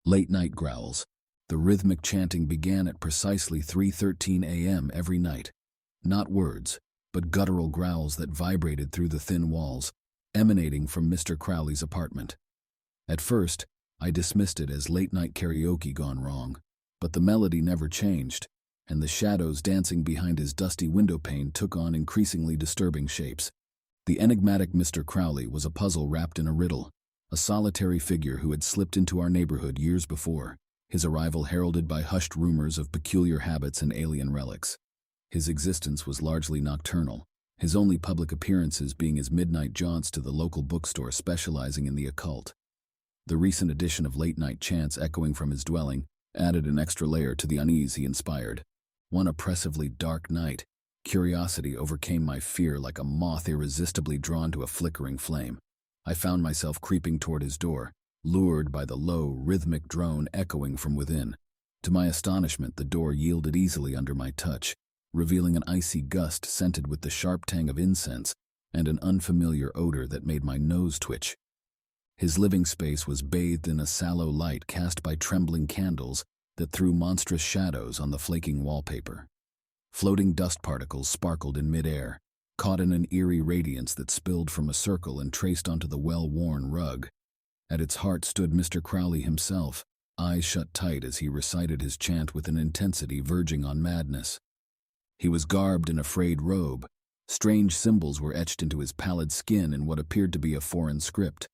Late-night growls. The rhythmic chanting began at precisely 3:13 a.m. every night. Not words, but guttural growls that vibrated through the thin walls, emanating from Mr. Crowley's apartment. At first, I dismissed it as late-night karaoke gone wrong, but the melody never changed, and the shadows dancing behind his dusty windowpane took on increasingly disturbing shapes. The enigmatic Mr. Crowley was a puzzle wrapped in a riddle, a solitary figure who had slipped into our neighborhood years before, his arrival heralded by hushed rumors of peculiar habits and alien relics. His existence was largely nocturnal, his only public appearances being his midnight jaunts to the local bookstore specializing in the occult. The recent addition of late-night chants echoing from his dwelling added an extra layer to the unease he inspired. One oppressively dark night, curiosity overcame my fear like a moth irresistibly drawn to a flickering flame. I found myself creeping toward his door, lured by the low, rhythmic drone echoing from within. To my astonishment, the door yielded easily under my touch, revealing an icy gust scented with the sharp tang of incense and an unfamiliar odor that made my nose twitch. His living space was bathed in a sallow light cast by trembling candles that threw monstrous shadows on the flaking wallpaper. Floating dust particles sparkled in midair, caught in an eerie radiance that spilled from a circle and traced onto the well-worn rug. At its heart stood Mr. Crowley himself, eyes shut tight as he recited his chant with an intensity verging on madness. He was garbed in a frayed robe. Strange symbols were etched into his pallid skin in what appeared to be a foreign script.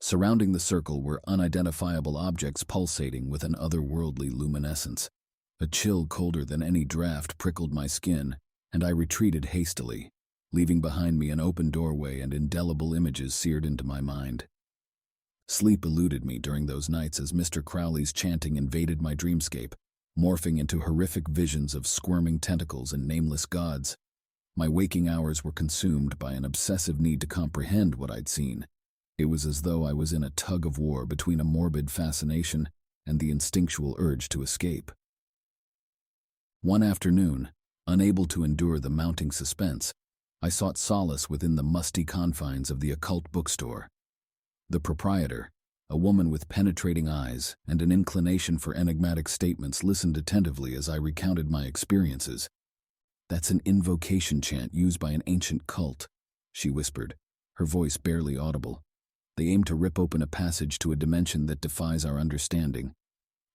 Surrounding the circle were unidentifiable objects pulsating with an otherworldly luminescence. A chill colder than any draft prickled my skin, and I retreated hastily, leaving behind me an open doorway and indelible images seared into my mind. Sleep eluded me during those nights as Mr. Crowley's chanting invaded my dreamscape, morphing into horrific visions of squirming tentacles and nameless gods. My waking hours were consumed by an obsessive need to comprehend what I'd seen. It was as though I was in a tug-of-war between a morbid fascination and the instinctual urge to escape. One afternoon, unable to endure the mounting suspense, I sought solace within the musty confines of the occult bookstore. The proprietor, a woman with penetrating eyes and an inclination for enigmatic statements, listened attentively as I recounted my experiences. "That's an invocation chant used by an ancient cult," she whispered, her voice barely audible. "They aim to rip open a passage to a dimension that defies our understanding,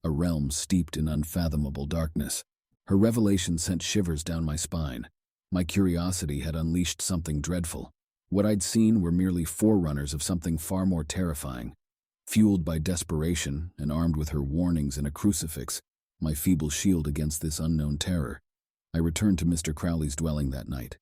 a realm steeped in unfathomable darkness." Her revelation sent shivers down my spine. My curiosity had unleashed something dreadful. What I'd seen were merely forerunners of something far more terrifying. Fueled by desperation and armed with her warnings and a crucifix, my feeble shield against this unknown terror, I returned to Mr. Crowley's dwelling that night.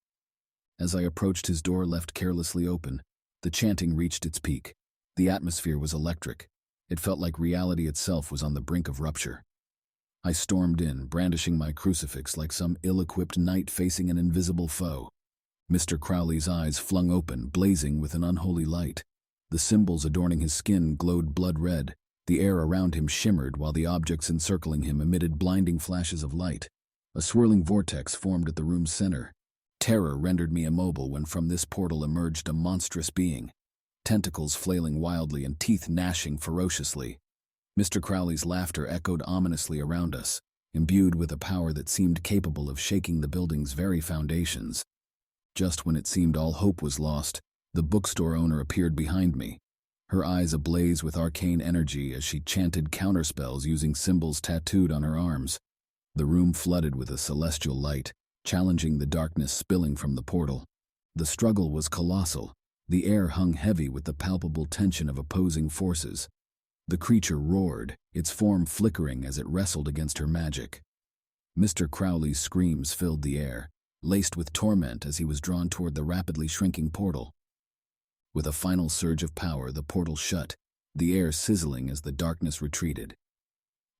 As I approached his door left carelessly open, the chanting reached its peak. The atmosphere was electric. It felt like reality itself was on the brink of rupture. I stormed in, brandishing my crucifix like some ill-equipped knight facing an invisible foe. Mr. Crowley's eyes flung open, blazing with an unholy light. The symbols adorning his skin glowed blood red. The air around him shimmered while the objects encircling him emitted blinding flashes of light. A swirling vortex formed at the room's center. Terror rendered me immobile when from this portal emerged a monstrous being, tentacles flailing wildly and teeth gnashing ferociously. Mr. Crowley's laughter echoed ominously around us, imbued with a power that seemed capable of shaking the building's very foundations. Just when it seemed all hope was lost, the bookstore owner appeared behind me, her eyes ablaze with arcane energy as she chanted counterspells using symbols tattooed on her arms. The room flooded with a celestial light, challenging the darkness spilling from the portal. The struggle was colossal. The air hung heavy with the palpable tension of opposing forces. The creature roared, its form flickering as it wrestled against her magic. Mr. Crowley's screams filled the air, laced with torment as he was drawn toward the rapidly shrinking portal. With a final surge of power, the portal shut, the air sizzling as the darkness retreated.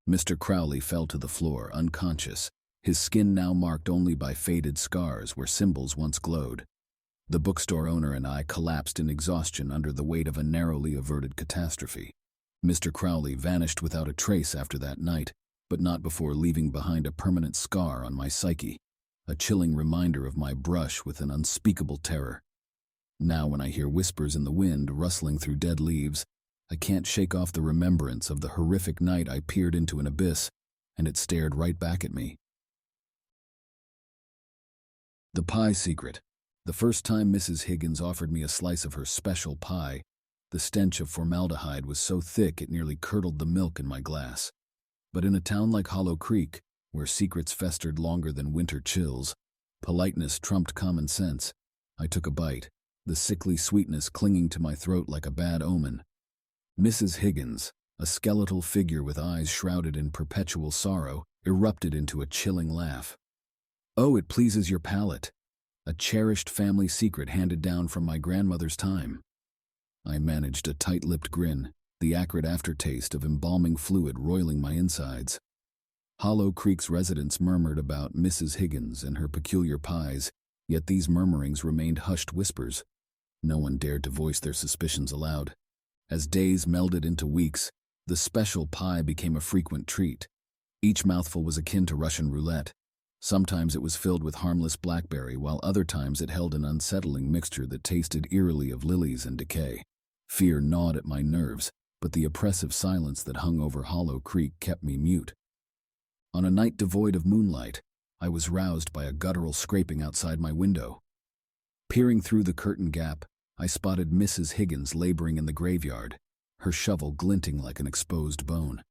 Mr. Crowley fell to the floor, unconscious, his skin now marked only by faded scars where symbols once glowed. The bookstore owner and I collapsed in exhaustion under the weight of a narrowly averted catastrophe. Mr. Crowley vanished without a trace after that night, but not before leaving behind a permanent scar on my psyche, a chilling reminder of my brush with an unspeakable terror. Now when I hear whispers in the wind rustling through dead leaves, I can't shake off the remembrance of the horrific night I peered into an abyss, and it stared right back at me. The pie secret. The first time Mrs. Higgins offered me a slice of her special pie, the stench of formaldehyde was so thick it nearly curdled the milk in my glass. But in a town like Hollow Creek, where secrets festered longer than winter chills, politeness trumped common sense. I took a bite, the sickly sweetness clinging to my throat like a bad omen. Mrs. Higgins, a skeletal figure with eyes shrouded in perpetual sorrow, erupted into a chilling laugh. "Oh, it pleases your palate. A cherished family secret handed down from my grandmother's time." I managed a tight-lipped grin, the acrid aftertaste of embalming fluid roiling my insides. Hollow Creek's residents murmured about Mrs. Higgins and her peculiar pies, yet these murmurings remained hushed whispers. No one dared to voice their suspicions aloud. As days melded into weeks, the special pie became a frequent treat. Each mouthful was akin to Russian roulette. Sometimes it was filled with harmless blackberry, while other times it held an unsettling mixture that tasted eerily of lilies and decay. Fear gnawed at my nerves, but the oppressive silence that hung over Hollow Creek kept me mute. On a night devoid of moonlight, I was roused by a guttural scraping outside my window. Peering through the curtain gap, I spotted Mrs. Higgins laboring in the graveyard, her shovel glinting like an exposed bone.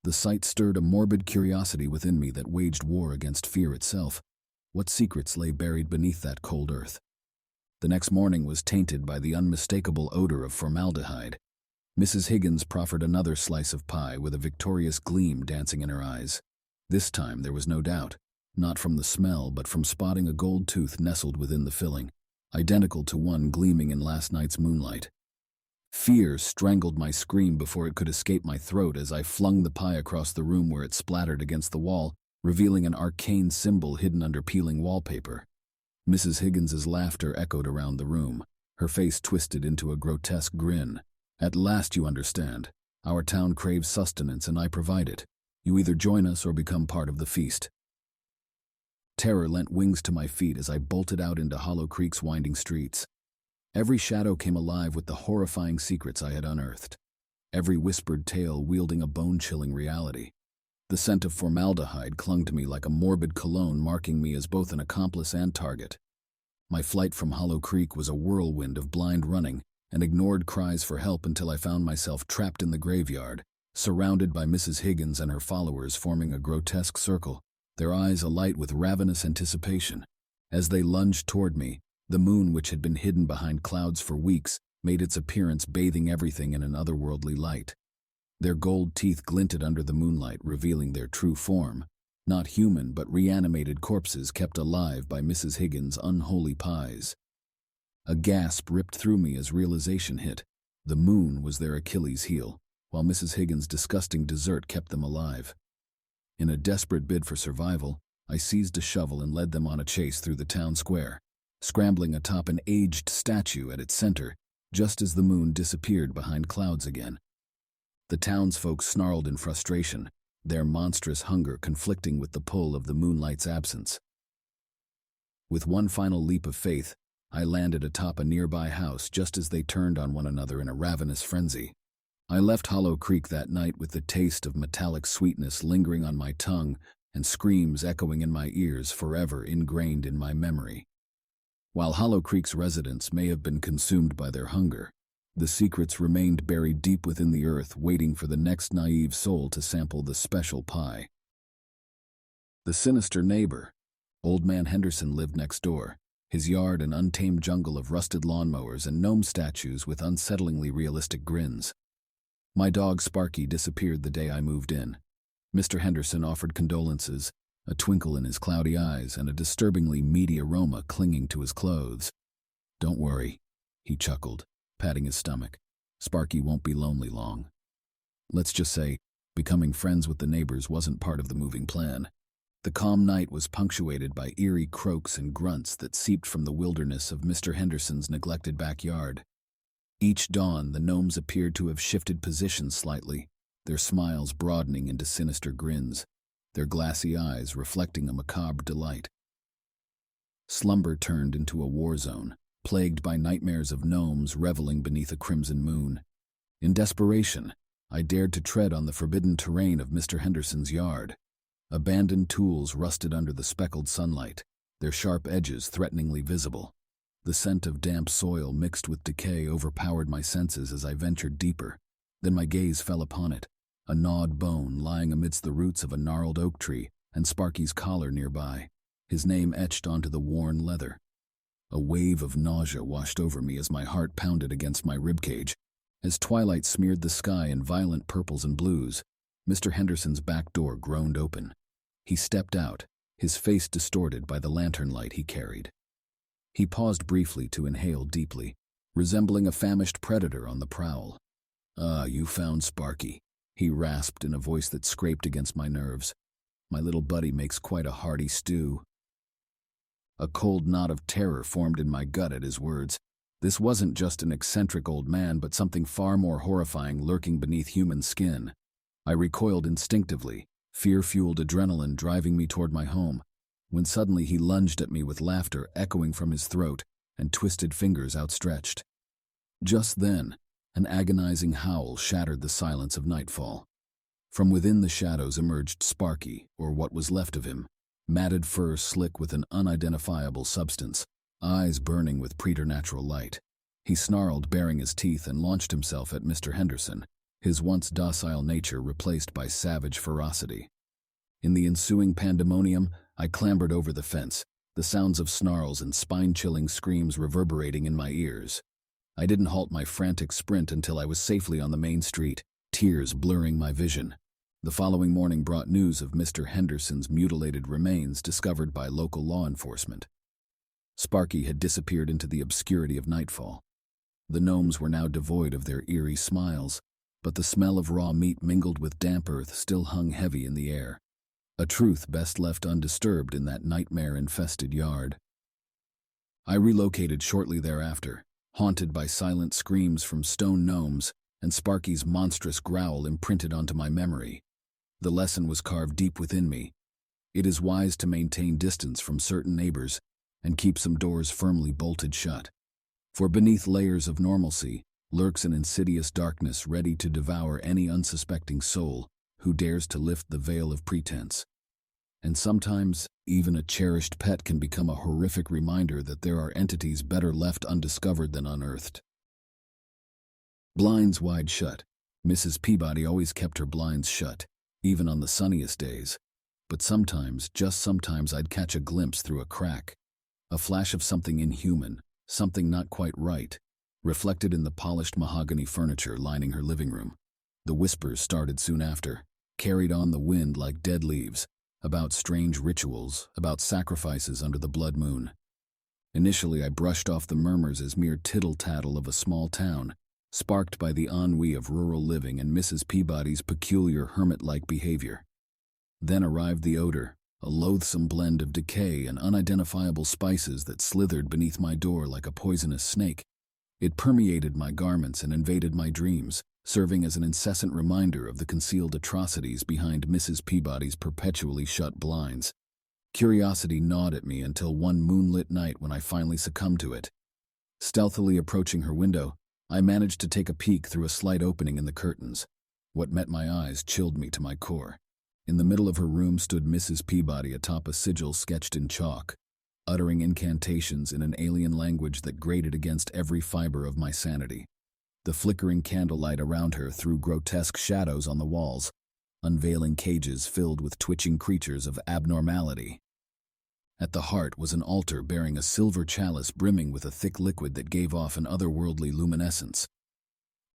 The sight stirred a morbid curiosity within me that waged war against fear itself. What secrets lay buried beneath that cold earth? The next morning was tainted by the unmistakable odor of formaldehyde. Mrs. Higgins proffered another slice of pie with a victorious gleam dancing in her eyes. This time there was no doubt, not from the smell but from spotting a gold tooth nestled within the filling, identical to one gleaming in last night's moonlight. Fear strangled my scream before it could escape my throat as I flung the pie across the room where it splattered against the wall, revealing an arcane symbol hidden under peeling wallpaper. Mrs. Higgins's laughter echoed around the room, her face twisted into a grotesque grin. "At last you understand. Our town craves sustenance and I provide it. You either join us or become part of the feast." Terror lent wings to my feet as I bolted out into Hollow Creek's winding streets. Every shadow came alive with the horrifying secrets I had unearthed. Every whispered tale wielding a bone-chilling reality. The scent of formaldehyde clung to me like a morbid cologne, marking me as both an accomplice and target. My flight from Hollow Creek was a whirlwind of blind running and ignored cries for help until I found myself trapped in the graveyard, surrounded by Mrs. Higgins and her followers forming a grotesque circle, their eyes alight with ravenous anticipation. As they lunged toward me, the moon, which had been hidden behind clouds for weeks, made its appearance, bathing everything in an otherworldly light. Their gold teeth glinted under the moonlight, revealing their true form. Not human, but reanimated corpses kept alive by Mrs. Higgins' unholy pies. A gasp ripped through me as realization hit. The moon was their Achilles heel, while Mrs. Higgins' disgusting dessert kept them alive. In a desperate bid for survival, I seized a shovel and led them on a chase through the town square, scrambling atop an aged statue at its center, just as the moon disappeared behind clouds again. The townsfolk snarled in frustration, their monstrous hunger conflicting with the pull of the moonlight's absence. With one final leap of faith, I landed atop a nearby house just as they turned on one another in a ravenous frenzy. I left Hollow Creek that night with the taste of metallic sweetness lingering on my tongue and screams echoing in my ears, forever ingrained in my memory. While Hollow Creek's residents may have been consumed by their hunger, the secrets remained buried deep within the earth, waiting for the next naive soul to sample the special pie. The Sinister Neighbor. Old Man Henderson lived next door, his yard an untamed jungle of rusted lawnmowers and gnome statues with unsettlingly realistic grins. My dog Sparky disappeared the day I moved in. Mr. Henderson offered condolences, a twinkle in his cloudy eyes and a disturbingly meaty aroma clinging to his clothes. "Don't worry," he chuckled, patting his stomach. "Sparky won't be lonely long." Let's just say, becoming friends with the neighbors wasn't part of the moving plan. The calm night was punctuated by eerie croaks and grunts that seeped from the wilderness of Mr. Henderson's neglected backyard. Each dawn, the gnomes appeared to have shifted positions slightly, their smiles broadening into sinister grins, their glassy eyes reflecting a macabre delight. Slumber turned into a war zone, plagued by nightmares of gnomes reveling beneath a crimson moon. In desperation, I dared to tread on the forbidden terrain of Mr. Henderson's yard. Abandoned tools rusted under the speckled sunlight, their sharp edges threateningly visible. The scent of damp soil mixed with decay overpowered my senses as I ventured deeper. Then my gaze fell upon it, a gnawed bone lying amidst the roots of a gnarled oak tree, and Sparky's collar nearby, his name etched onto the worn leather. A wave of nausea washed over me as my heart pounded against my ribcage. As twilight smeared the sky in violent purples and blues, Mr. Henderson's back door groaned open. He stepped out, his face distorted by the lantern light he carried. He paused briefly to inhale deeply, resembling a famished predator on the prowl. "Ah, you found Sparky," he rasped in a voice that scraped against my nerves. "My little buddy makes quite a hearty stew." A cold knot of terror formed in my gut at his words. This wasn't just an eccentric old man, but something far more horrifying lurking beneath human skin. I recoiled instinctively, fear-fueled adrenaline driving me toward my home, when suddenly he lunged at me with laughter echoing from his throat and twisted fingers outstretched. Just then, an agonizing howl shattered the silence of nightfall. From within the shadows emerged Sparky, or what was left of him, matted fur slick with an unidentifiable substance, eyes burning with preternatural light. He snarled, baring his teeth, and launched himself at Mr. Henderson, his once docile nature replaced by savage ferocity. In the ensuing pandemonium, I clambered over the fence, the sounds of snarls and spine-chilling screams reverberating in my ears. I didn't halt my frantic sprint until I was safely on the main street, tears blurring my vision. The following morning brought news of Mr. Henderson's mutilated remains discovered by local law enforcement. Sparky had disappeared into the obscurity of nightfall. The gnomes were now devoid of their eerie smiles, but the smell of raw meat mingled with damp earth still hung heavy in the air. A truth best left undisturbed in that nightmare-infested yard. I relocated shortly thereafter, haunted by silent screams from stone gnomes and Sparky's monstrous growl imprinted onto my memory. The lesson was carved deep within me. It is wise to maintain distance from certain neighbors and keep some doors firmly bolted shut. For beneath layers of normalcy lurks an insidious darkness ready to devour any unsuspecting soul who dares to lift the veil of pretense. And sometimes, even a cherished pet can become a horrific reminder that there are entities better left undiscovered than unearthed. Blinds wide shut. Mrs. Peabody always kept her blinds shut, even on the sunniest days. But sometimes, just sometimes, I'd catch a glimpse through a crack. A flash of something inhuman, something not quite right, reflected in the polished mahogany furniture lining her living room. The whispers started soon after, carried on the wind like dead leaves, about strange rituals, about sacrifices under the blood moon. Initially I brushed off the murmurs as mere tittle-tattle of a small town, sparked by the ennui of rural living and Mrs. Peabody's peculiar hermit-like behavior. Then arrived the odor, a loathsome blend of decay and unidentifiable spices that slithered beneath my door like a poisonous snake. It permeated my garments and invaded my dreams, serving as an incessant reminder of the concealed atrocities behind Mrs. Peabody's perpetually shut blinds. Curiosity gnawed at me until one moonlit night when I finally succumbed to it. Stealthily approaching her window, I managed to take a peek through a slight opening in the curtains. What met my eyes chilled me to my core. In the middle of her room stood Mrs. Peabody atop a sigil sketched in chalk, uttering incantations in an alien language that grated against every fiber of my sanity. The flickering candlelight around her threw grotesque shadows on the walls, unveiling cages filled with twitching creatures of abnormality. At the heart was an altar bearing a silver chalice brimming with a thick liquid that gave off an otherworldly luminescence.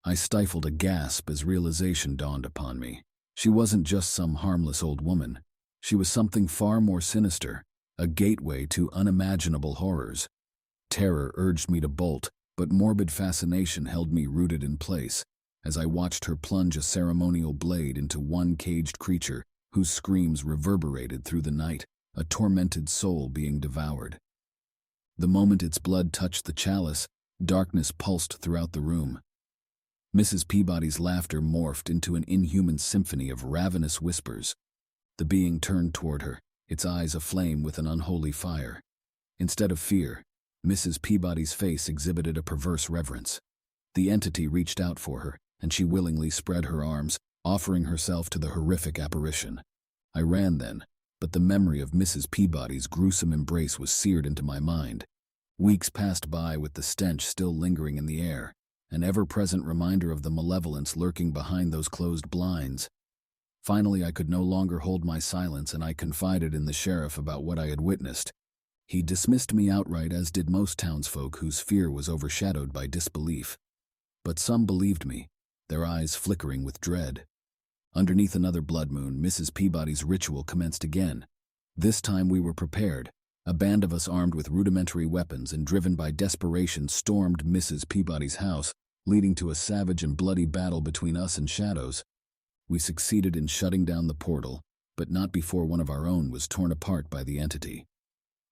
I stifled a gasp as realization dawned upon me. She wasn't just some harmless old woman. She was something far more sinister, a gateway to unimaginable horrors. Terror urged me to bolt, but morbid fascination held me rooted in place as I watched her plunge a ceremonial blade into one caged creature whose screams reverberated through the night, a tormented soul being devoured. The moment its blood touched the chalice, darkness pulsed throughout the room. Mrs. Peabody's laughter morphed into an inhuman symphony of ravenous whispers. The being turned toward her, its eyes aflame with an unholy fire. Instead of fear, Mrs. Peabody's face exhibited a perverse reverence. The entity reached out for her, and she willingly spread her arms, offering herself to the horrific apparition. I ran then, but the memory of Mrs. Peabody's gruesome embrace was seared into my mind. Weeks passed by with the stench still lingering in the air, an ever-present reminder of the malevolence lurking behind those closed blinds. Finally, I could no longer hold my silence, and I confided in the sheriff about what I had witnessed. He dismissed me outright, as did most townsfolk whose fear was overshadowed by disbelief. But some believed me, their eyes flickering with dread. Underneath another blood moon, Mrs. Peabody's ritual commenced again. This time we were prepared. A band of us armed with rudimentary weapons and driven by desperation stormed Mrs. Peabody's house, leading to a savage and bloody battle between us and shadows. We succeeded in shutting down the portal, but not before one of our own was torn apart by the entity.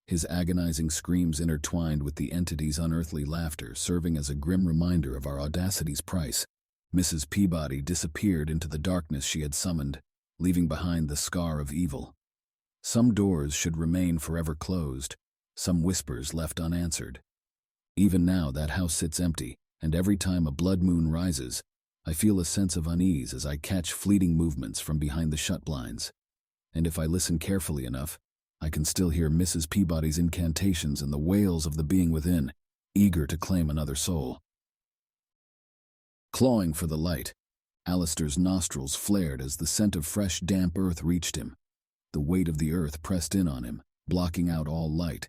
His agonizing screams intertwined with the entity's unearthly laughter, serving as a grim reminder of our audacity's price. Mrs. Peabody disappeared into the darkness she had summoned, leaving behind the scar of evil. Some doors should remain forever closed, some whispers left unanswered. Even now that house sits empty, and every time a blood moon rises, I feel a sense of unease as I catch fleeting movements from behind the shut blinds. And if I listen carefully enough, I can still hear Mrs. Peabody's incantations and the wails of the being within, eager to claim another soul. Clawing for the light, Alistair's nostrils flared as the scent of fresh, damp earth reached him. The weight of the earth pressed in on him, blocking out all light.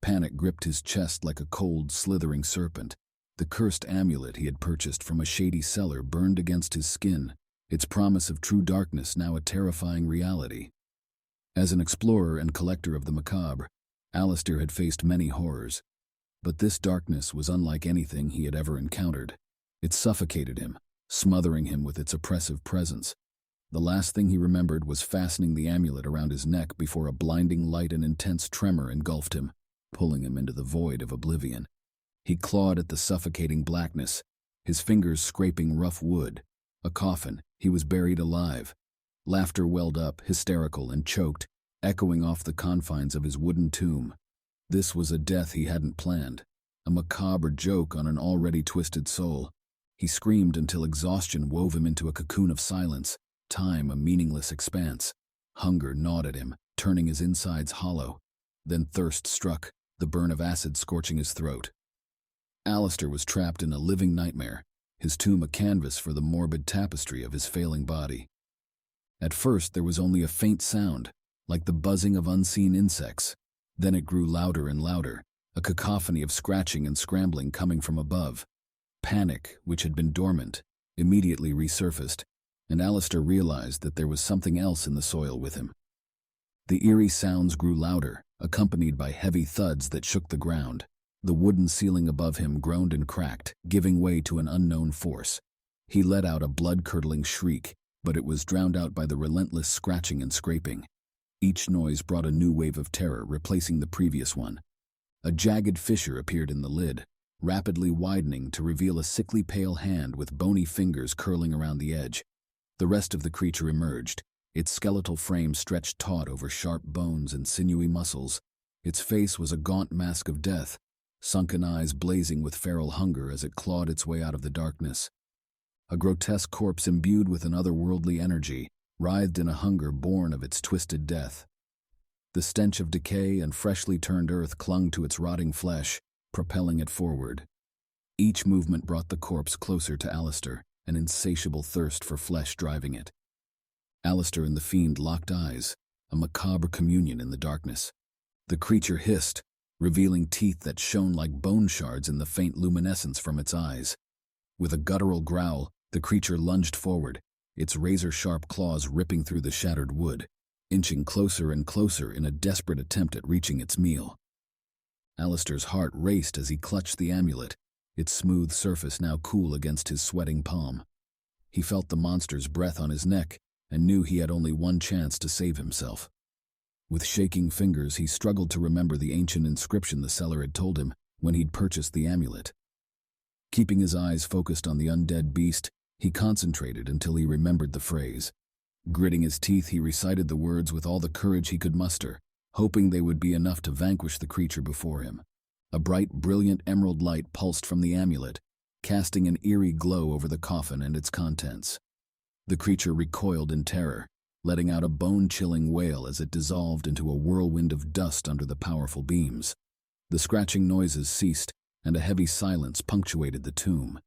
Panic gripped his chest like a cold, slithering serpent. The cursed amulet he had purchased from a shady cellar burned against his skin, its promise of true darkness now a terrifying reality. As an explorer and collector of the macabre, Alistair had faced many horrors. But this darkness was unlike anything he had ever encountered. It suffocated him, smothering him with its oppressive presence. The last thing he remembered was fastening the amulet around his neck before a blinding light and intense tremor engulfed him, pulling him into the void of oblivion. He clawed at the suffocating blackness, his fingers scraping rough wood. A coffin, he was buried alive. Laughter welled up, hysterical and choked, echoing off the confines of his wooden tomb. This was a death he hadn't planned, a macabre joke on an already twisted soul. He screamed until exhaustion wove him into a cocoon of silence, time a meaningless expanse. Hunger gnawed at him, turning his insides hollow. Then thirst struck, the burn of acid scorching his throat. Alistair was trapped in a living nightmare, his tomb a canvas for the morbid tapestry of his failing body. At first there was only a faint sound, like the buzzing of unseen insects. Then it grew louder and louder, a cacophony of scratching and scrambling coming from above. Panic, which had been dormant, immediately resurfaced, and Alistair realized that there was something else in the soil with him. The eerie sounds grew louder, accompanied by heavy thuds that shook the ground. The wooden ceiling above him groaned and cracked, giving way to an unknown force. He let out a blood-curdling shriek, but it was drowned out by the relentless scratching and scraping. Each noise brought a new wave of terror, replacing the previous one. A jagged fissure appeared in the lid, rapidly widening to reveal a sickly pale hand with bony fingers curling around the edge. The rest of the creature emerged, its skeletal frame stretched taut over sharp bones and sinewy muscles. Its face was a gaunt mask of death, sunken eyes blazing with feral hunger as it clawed its way out of the darkness. A grotesque corpse imbued with an otherworldly energy, writhed in a hunger born of its twisted death. The stench of decay and freshly turned earth clung to its rotting flesh, propelling it forward. Each movement brought the corpse closer to Alistair, an insatiable thirst for flesh driving it. Alistair and the fiend locked eyes, a macabre communion in the darkness. The creature hissed, revealing teeth that shone like bone shards in the faint luminescence from its eyes. With a guttural growl, the creature lunged forward, its razor-sharp claws ripping through the shattered wood, inching closer and closer in a desperate attempt at reaching its meal. Alistair's heart raced as he clutched the amulet, its smooth surface now cool against his sweating palm. He felt the monster's breath on his neck and knew he had only one chance to save himself. With shaking fingers, he struggled to remember the ancient inscription the seller had told him when he'd purchased the amulet. Keeping his eyes focused on the undead beast, he concentrated until he remembered the phrase. Gritting his teeth, he recited the words with all the courage he could muster, hoping they would be enough to vanquish the creature before him. A bright, brilliant emerald light pulsed from the amulet, casting an eerie glow over the coffin and its contents. The creature recoiled in terror, letting out a bone-chilling wail as it dissolved into a whirlwind of dust under the powerful beams. The scratching noises ceased, and a heavy silence punctuated the tomb.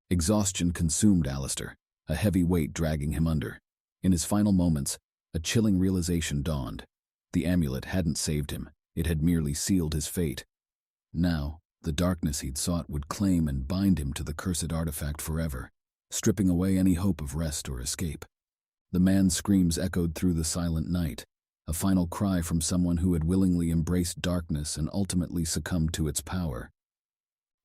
Exhaustion consumed Alistair, a heavy weight dragging him under. In his final moments, a chilling realization dawned. The amulet hadn't saved him, it had merely sealed his fate. Now, the darkness he'd sought would claim and bind him to the cursed artifact forever, stripping away any hope of rest or escape. The man's screams echoed through the silent night, a final cry from someone who had willingly embraced darkness and ultimately succumbed to its power.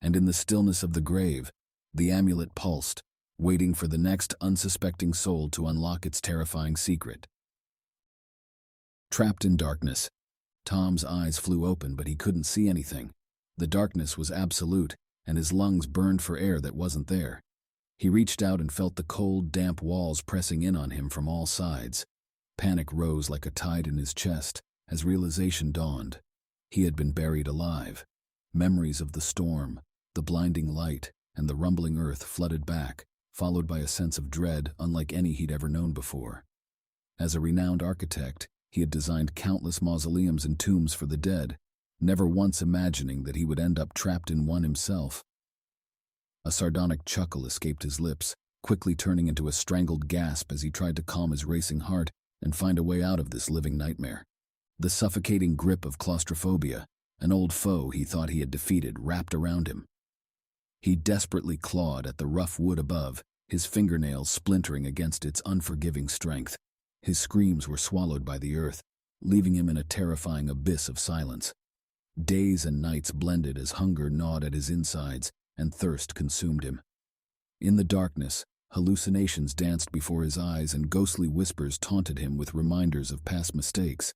And in the stillness of the grave, the amulet pulsed, waiting for the next unsuspecting soul to unlock its terrifying secret. Trapped in darkness, Tom's eyes flew open, but he couldn't see anything. The darkness was absolute, and his lungs burned for air that wasn't there. He reached out and felt the cold, damp walls pressing in on him from all sides. Panic rose like a tide in his chest as realization dawned. He had been buried alive. Memories of the storm, the blinding light, and the rumbling earth flooded back, followed by a sense of dread unlike any he'd ever known before. As a renowned architect, he had designed countless mausoleums and tombs for the dead, never once imagining that he would end up trapped in one himself. A sardonic chuckle escaped his lips, quickly turning into a strangled gasp as he tried to calm his racing heart and find a way out of this living nightmare. The suffocating grip of claustrophobia, an old foe he thought he had defeated, wrapped around him. He desperately clawed at the rough wood above, his fingernails splintering against its unforgiving strength. His screams were swallowed by the earth, leaving him in a terrifying abyss of silence. Days and nights blended as hunger gnawed at his insides and thirst consumed him. In the darkness, hallucinations danced before his eyes and ghostly whispers taunted him with reminders of past mistakes.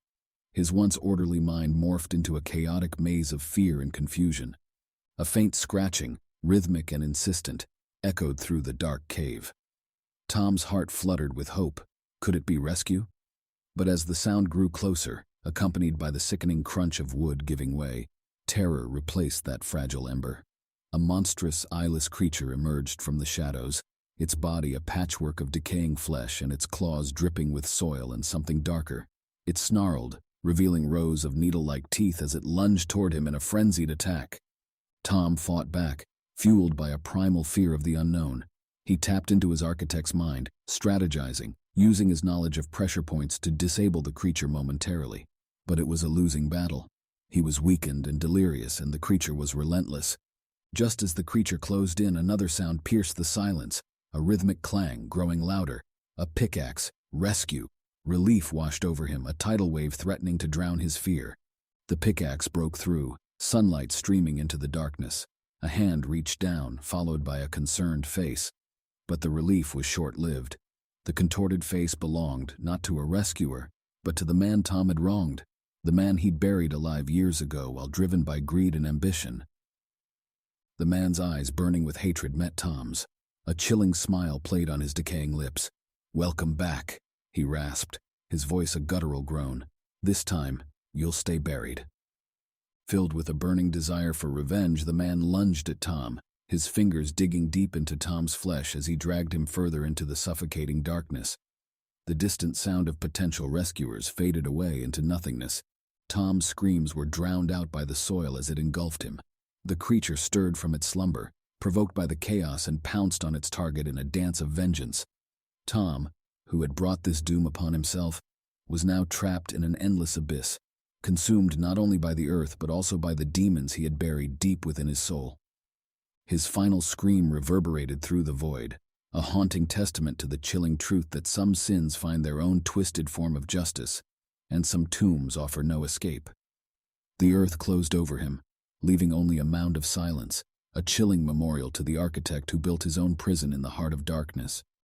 His once orderly mind morphed into a chaotic maze of fear and confusion. A faint scratching, rhythmic and insistent, echoed through the dark cave. Tom's heart fluttered with hope. Could it be rescue? But as the sound grew closer, accompanied by the sickening crunch of wood giving way, terror replaced that fragile ember. A monstrous, eyeless creature emerged from the shadows, its body a patchwork of decaying flesh and its claws dripping with soil and something darker. It snarled, revealing rows of needle-like teeth as it lunged toward him in a frenzied attack. Tom fought back, fueled by a primal fear of the unknown. He tapped into his architect's mind, strategizing, using his knowledge of pressure points to disable the creature momentarily. But it was a losing battle. He was weakened and delirious, and the creature was relentless. Just as the creature closed in, another sound pierced the silence, a rhythmic clang growing louder. A pickaxe, rescue, relief washed over him, a tidal wave threatening to drown his fear. The pickaxe broke through, sunlight streaming into the darkness. A hand reached down, followed by a concerned face. But the relief was short-lived. The contorted face belonged not to a rescuer, but to the man Tom had wronged, the man he'd buried alive years ago while driven by greed and ambition. The man's eyes, burning with hatred, met Tom's. A chilling smile played on his decaying lips. "Welcome back," he rasped, his voice a guttural groan. "This time, you'll stay buried." Filled with a burning desire for revenge, the man lunged at Tom, his fingers digging deep into Tom's flesh as he dragged him further into the suffocating darkness. The distant sound of potential rescuers faded away into nothingness. Tom's screams were drowned out by the soil as it engulfed him. The creature stirred from its slumber, provoked by the chaos, and pounced on its target in a dance of vengeance. Tom, who had brought this doom upon himself, was now trapped in an endless abyss, consumed not only by the earth but also by the demons he had buried deep within his soul. His final scream reverberated through the void, a haunting testament to the chilling truth that some sins find their own twisted form of justice, and some tombs offer no escape. The earth closed over him, leaving only a mound of silence, a chilling memorial to the architect who built his own prison in the heart of darkness.